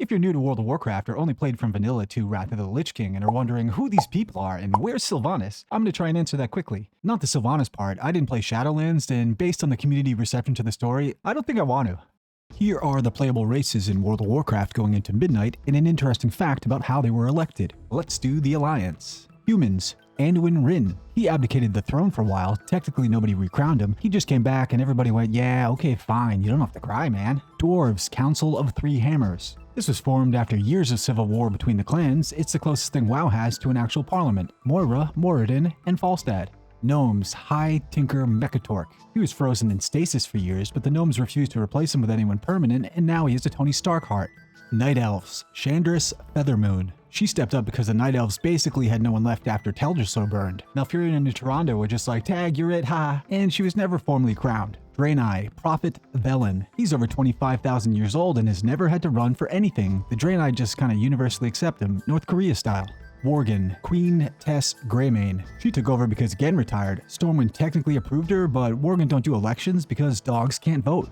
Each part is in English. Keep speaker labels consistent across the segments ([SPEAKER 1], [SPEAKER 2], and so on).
[SPEAKER 1] If you're new to World of Warcraft or only played from vanilla to Wrath of the Lich King and are wondering who these people are and where's Sylvannas, I'm going to try and answer that quickly. Not the Sylvannas part, I didn't play Shadowlands, and based on the community reception to the story, I don't think I want to. Here are the playable races in World of Warcraft going into Midnight, and an interesting fact about how they were elected. Let's do the Alliance. Humans. Anduin Rin. He abdicated the throne for a while. Technically nobody recrowned him. He just came back and everybody went, yeah, okay, fine, you don't have to cry, man. Dwarves. Council of Three Hammers. This was formed after years of civil war between the clans. It's the closest thing WoW has to an actual parliament. Moira, Moradin, and Falstad. Gnomes. High Tinker Mechatork. He was frozen in stasis for years, but the gnomes refused to replace him with anyone permanent, and now he has a Tony Stark heart. Night Elves. Chandris Feathermoon. She stepped up because the Night Elves basically had no one left after Teldrassil burned. Malfurion and Toronto were just like, tag, you're it, ha, and she was never formally crowned. Draenei. Prophet Velen. He's over 25,000 years old and has never had to run for anything. The Draenei just kinda universally accept him, North Korea style. Worgen. Queen Tess Greymane. She took over because Gen retired. Stormwind technically approved her, but Worgen don't do elections because dogs can't vote.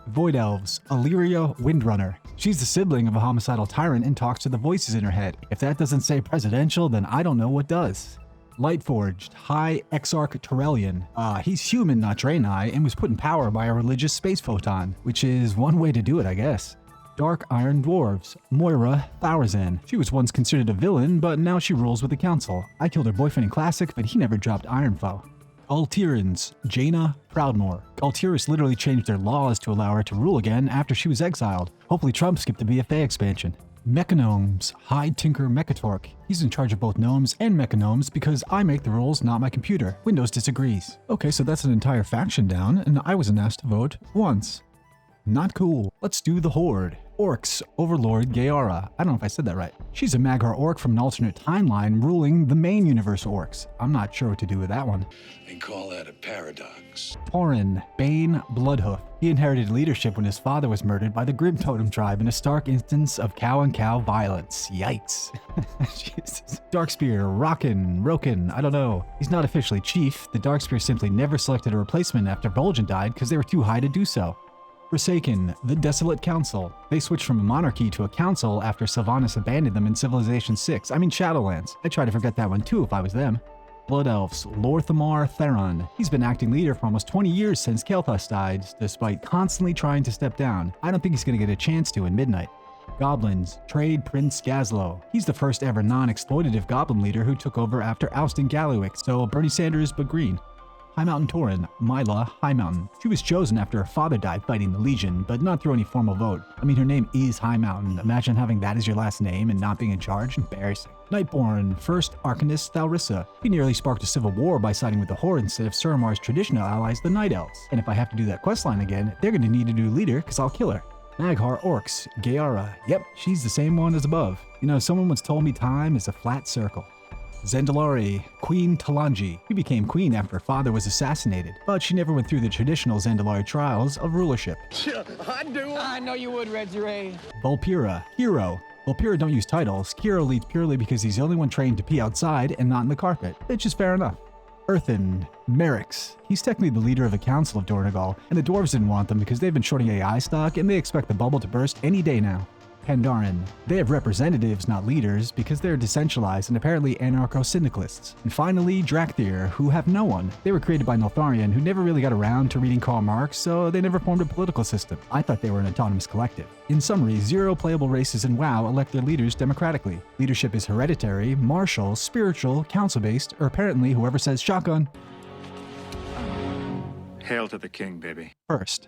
[SPEAKER 1] Void Elves. Illyria Windrunner. She's the sibling of a homicidal tyrant and talks to the voices in her head. If that doesn't say presidential, then I don't know what does. Lightforged. High Exarch Torellian. He's human, not Draenei, and was put in power by a religious space photon, which is one way to do it, I guess. Dark Iron Dwarves. Moira Thaurazan. She was once considered a villain, but now she rules with the council. I killed her boyfriend in Classic, but he never dropped Ironfoe. Altirans. Jaina Proudmoore. Altiris literally changed their laws to allow her to rule again after she was exiled. Hopefully Trump skipped the BFA expansion. Mechagnomes. High Tinker Mechatork. He's in charge of both gnomes and mechagnomes because I make the rules, not my computer. Windows disagrees. Okay, so that's an entire faction down, and I wasn't asked to vote once. Not cool. Let's do the Horde. Orcs. Overlord Gaara. I don't know if I said that right. She's a Mag'har orc from an alternate timeline ruling the main universe orcs. I'm not sure what to do with that one.
[SPEAKER 2] They call that a paradox.
[SPEAKER 1] Tauren. Bane Bloodhoof. He inherited leadership when his father was murdered by the Grim Totem tribe in a stark instance of cow-on-cow violence. Yikes. Jesus. Darkspear. Roken. I don't know. He's not officially chief. The Darkspear simply never selected a replacement after Vol'jin died because they were too high to do so. Forsaken. The Desolate Council. They switched from a monarchy to a council after Sylvannas abandoned them in Civilization 6. I mean Shadowlands. I'd try to forget that one too if I was them. Blood Elves. Lorthamar Theron. He's been acting leader for almost 20 years since Kael'thas died, despite constantly trying to step down. I don't think he's going to get a chance to in Midnight. Goblins. Trade Prince Gazlo. He's the first ever non-exploitative goblin leader who took over after ousting Gallywix, so Bernie Sanders but green. High Mountain Tauren. Myla High Mountain. She was chosen after her father died fighting the Legion, but not through any formal vote. I mean, her name is High Mountain. Imagine having that as your last name and not being in charge. Embarrassing. Nightborn. First Arcanist Thalrissa. He nearly sparked a civil war by siding with the Horde instead of Suramar's traditional allies, the Night Elves. And if I have to do that questline again, they're going to need a new leader because I'll kill her. Mag'har Orcs. Gaara. Yep, she's the same one as above. You know, someone once told me time is a flat circle. Zandalari. Queen Talanji. She became queen after her father was assassinated, but she never went through the traditional Zandalari trials of rulership.
[SPEAKER 3] I know you would, Reggie Ray.
[SPEAKER 1] Vulpira. Hero. Vulpira don't use titles. Hero leads purely because he's the only one trained to pee outside and not in the carpet, which is fair enough. Earthen. Merix. He's technically the leader of the Council of Dornogal, and the dwarves didn't want them because they've been shorting AI stock and they expect the bubble to burst any day now. Pandaren. They have representatives, not leaders, because they're decentralized and apparently anarcho-syndicalists. And finally, Drakthir, who have no one. They were created by Neltharion, who never really got around to reading Karl Marx, so they never formed a political system. I thought they were an autonomous collective. In summary, 0 playable races in WoW elect their leaders democratically. Leadership is hereditary, martial, spiritual, council-based, or apparently whoever says shotgun
[SPEAKER 4] Hail to the king, baby.
[SPEAKER 1] first.